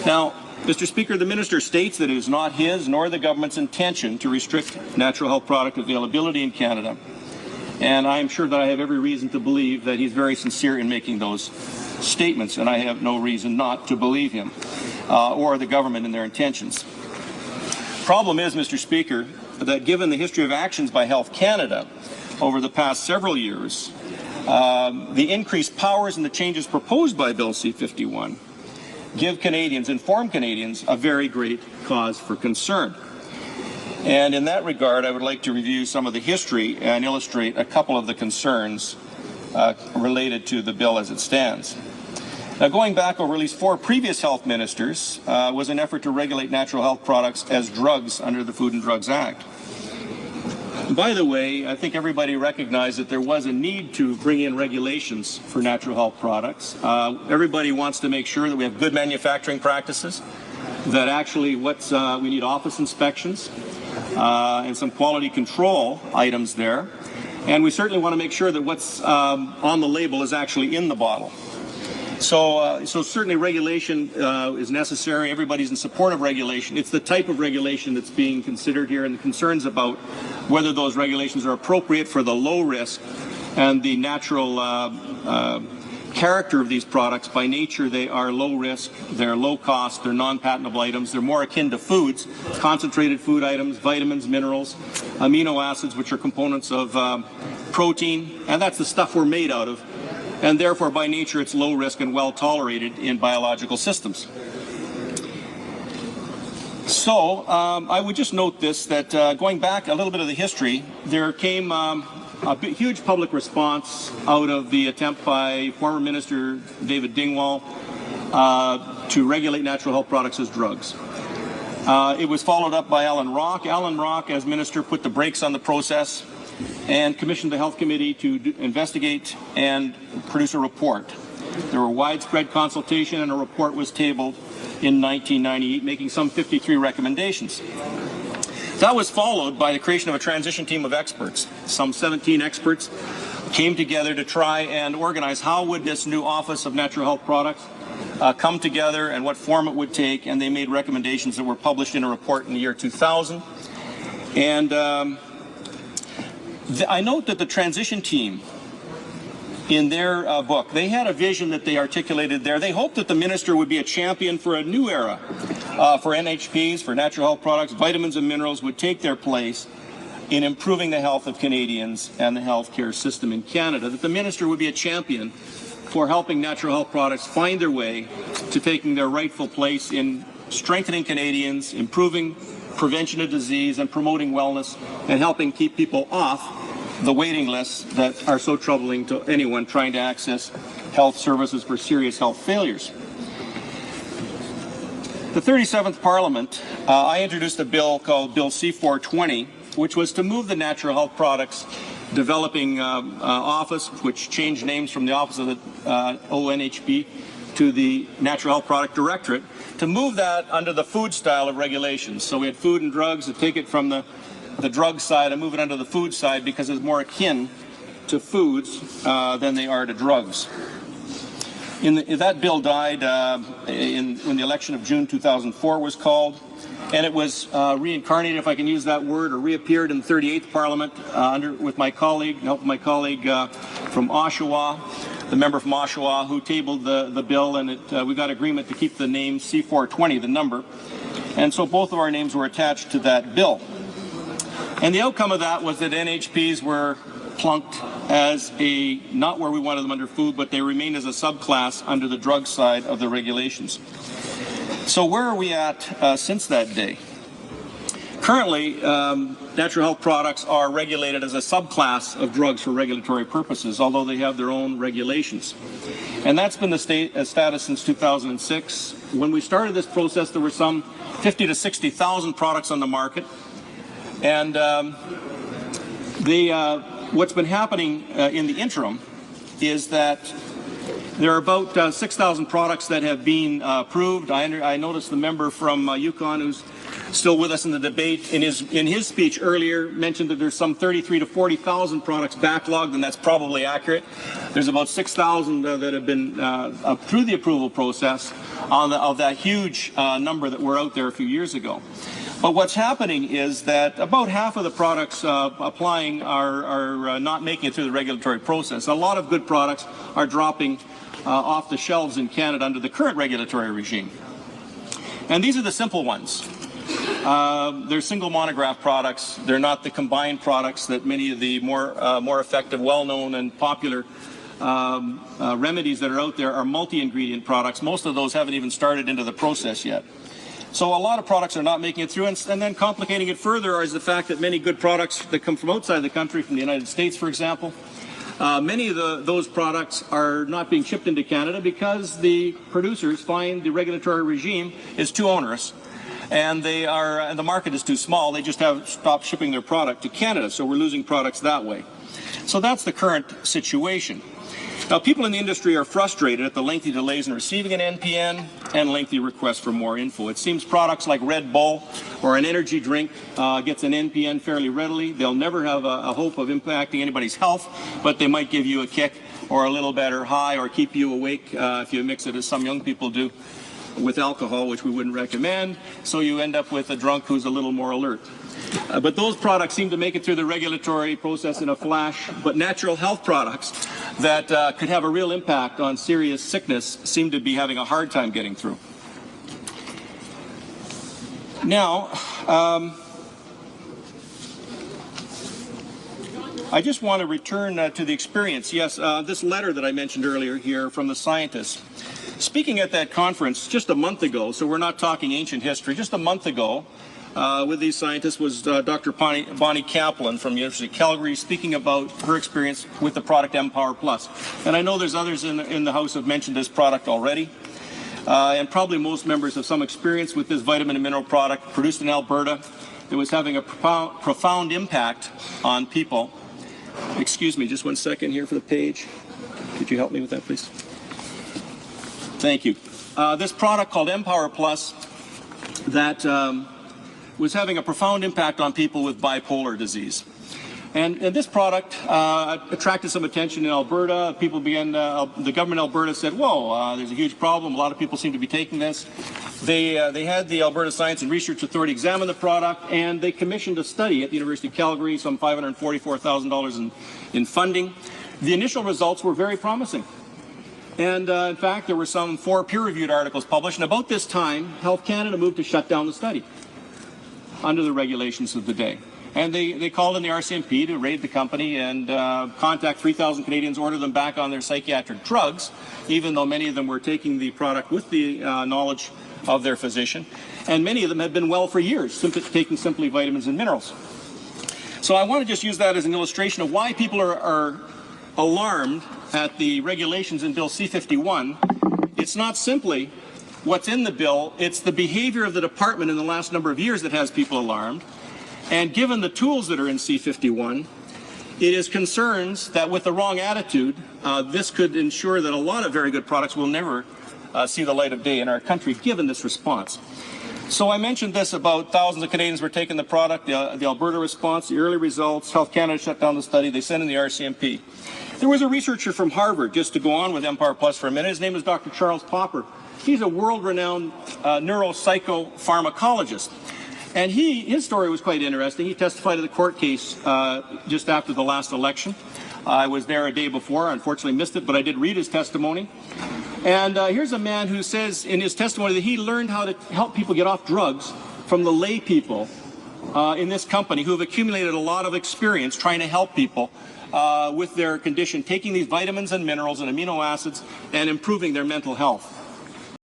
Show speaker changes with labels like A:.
A: Now, Mr. Speaker, the minister states that it is not his nor the government's intention to restrict natural health product availability in Canada. And I am sure that I have every reason to believe that he's very sincere in making those statements, and I have no reason not to believe him or the government in their intentions. Problem is, Mr. Speaker, that given the history of actions by Health Canada over the past several years, the increased powers and the changes proposed by Bill C-51 give Canadians, inform Canadians, a very great cause for concern. And in that regard, I would like to review some of the history and illustrate a couple of the concerns related to the bill as it stands. Now, going back over at least 4 previous health ministers was an effort to regulate natural health products as drugs under the Food and Drugs Act. By the way, I think everybody recognized that there was a need to bring in regulations for natural health products. Everybody wants to make sure that we have good manufacturing practices, that actually we need office inspections and some quality control items there. And we certainly want to make sure that what's on the label is actually in the bottle. So certainly regulation is necessary. Everybody's in support of regulation. It's the type of regulation that's being considered here, and the concerns about whether those regulations are appropriate for the low risk and the natural character of these products. By nature, they are low risk, they're low cost, they're non-patentable items, they're more akin to foods, concentrated food items, vitamins, minerals, amino acids, which are components of protein, and that's the stuff we're made out of. And therefore, by nature, it's low risk and well tolerated in biological systems. So I would just note this, that going back a little bit of the history, there came a huge public response out of the attempt by former Minister David Dingwall to regulate natural health products as drugs. It was followed up by Alan Rock. Alan Rock, as minister, put the brakes on the process and commissioned the Health Committee to investigate and produce a report. There were widespread consultation, and a report was tabled in 1998, making some 53 recommendations. That was followed by the creation of a transition team of experts. Some 17 experts came together to try and organize how would this new Office of Natural Health Products come together and what form it would take, and they made recommendations that were published in a report in the year 2000. And I note that the transition team, in their book, they had a vision that they articulated there. They hoped that the minister would be a champion for a new era for NHPs, for natural health products. Vitamins and minerals would take their place in improving the health of Canadians and the healthcare system in Canada. That the minister would be a champion for helping natural health products find their way to taking their rightful place in strengthening Canadians, improving prevention of disease, and promoting wellness, and helping keep people off the waiting lists that are so troubling to anyone trying to access health services for serious health failures. The 37th Parliament, I introduced a bill called Bill C-420, which was to move the Natural Health Products Developing Office, which changed names from the Office of the ONHP to the Natural Health Product Directorate, to move that under the food style of regulations. So we had food and drugs, to take it from the drug side and move it under the food side because it's more akin to foods than they are to drugs. That bill died when the election of June 2004 was called, and it was reincarnated, if I can use that word, or reappeared in the 38th Parliament with my colleague, help of my colleague from Oshawa, the member from Oshawa, who tabled the bill, and we got agreement to keep the name C-420, the number, and so both of our names were attached to that bill. And the outcome of that was that NHPs were plunked as not where we wanted them under food, but they remained as a subclass under the drug side of the regulations. So where are we at since that day? Currently, natural health products are regulated as a subclass of drugs for regulatory purposes, although they have their own regulations. And that's been the status since 2006. When we started this process, there were some 50 to 60,000 products on the market. And what's been happening in the interim is that There are about 6,000 products that have been approved. I noticed the member from Yukon, who's still with us in the debate, in his speech earlier mentioned that there's some 33 to 40,000 products backlogged, and that's probably accurate. There's about 6,000 that have been through the approval process of that huge number that were out there a few years ago. But what's happening is that about half of the products applying are not making it through the regulatory process. A lot of good products are dropping off the shelves in Canada under the current regulatory regime. And these are the simple ones. They're single monograph products. They're not the combined products that many of the more effective, well-known and popular remedies that are out there are multi-ingredient products. Most of those haven't even started into the process yet. So a lot of products are not making it through, and then complicating it further is the fact that many good products that come from outside the country, from the United States, for example, many of those products are not being shipped into Canada because the producers find the regulatory regime is too onerous, and the market is too small. They just have stopped shipping their product to Canada, so we're losing products that way. So that's the current situation. Now, people in the industry are frustrated at the lengthy delays in receiving an NPN and lengthy requests for more info. It seems products like Red Bull or an energy drink gets an NPN fairly readily. They'll never have a hope of impacting anybody's health, but they might give you a kick or a little better high or keep you awake if you mix it, as some young people do, with alcohol, which we wouldn't recommend. So you end up with a drunk who's a little more alert. But those products seem to make it through the regulatory process in a flash, but natural health products that could have a real impact on serious sickness seem to be having a hard time getting through. Now, I just want to return to the experience. Yes, this letter that I mentioned earlier here from the scientists. Speaking at that conference just a month ago, so we're not talking ancient history, just a month ago, with these scientists was Dr. Bonnie Kaplan from the University of Calgary, speaking about her experience with the product Empower Plus. And I know there's others in the House who have mentioned this product already. And probably most members have some experience with this vitamin and mineral product produced in Alberta that was having a profound impact on people. Excuse me, just one second here for the page. Could you help me with that, please? Thank you. This product called Empower Plus that was having a profound impact on people with bipolar disease. And this product attracted some attention in Alberta. People began, the government of Alberta said, whoa, there's a huge problem. A lot of people seem to be taking this. They had the Alberta Science and Research Authority examine the product, and they commissioned a study at the University of Calgary, some $544,000 in funding. The initial results were very promising. And in fact, there were some 4 peer-reviewed articles published, and about this time, Health Canada moved to shut down the study under the regulations of the day. And they called in the RCMP to raid the company and contact 3,000 Canadians, order them back on their psychiatric drugs, even though many of them were taking the product with the knowledge of their physician. And many of them had been well for years, taking simply vitamins and minerals. So I want to just use that as an illustration of why people are alarmed at the regulations in Bill C-51. It's not simply what's in the bill, it's the behavior of the department in the last number of years that has people alarmed. And given the tools that are in C-51, it is concerns that with the wrong attitude, this could ensure that a lot of very good products will never see the light of day in our country, given this response. So I mentioned this about thousands of Canadians were taking the product, the Alberta response, the early results, Health Canada shut down the study, they sent in the RCMP. There was a researcher from Harvard, just to go on with Empower Plus for a minute, his name is Dr. Charles Popper. He's a world-renowned neuropsychopharmacologist. And his story was quite interesting. He testified in the court case just after the last election. I was there a day before, unfortunately missed it, but I did read his testimony. And here's a man who says in his testimony that he learned how to help people get off drugs from the lay people in this company who have accumulated a lot of experience trying to help people with their condition, taking these vitamins and minerals and amino acids and improving their mental health.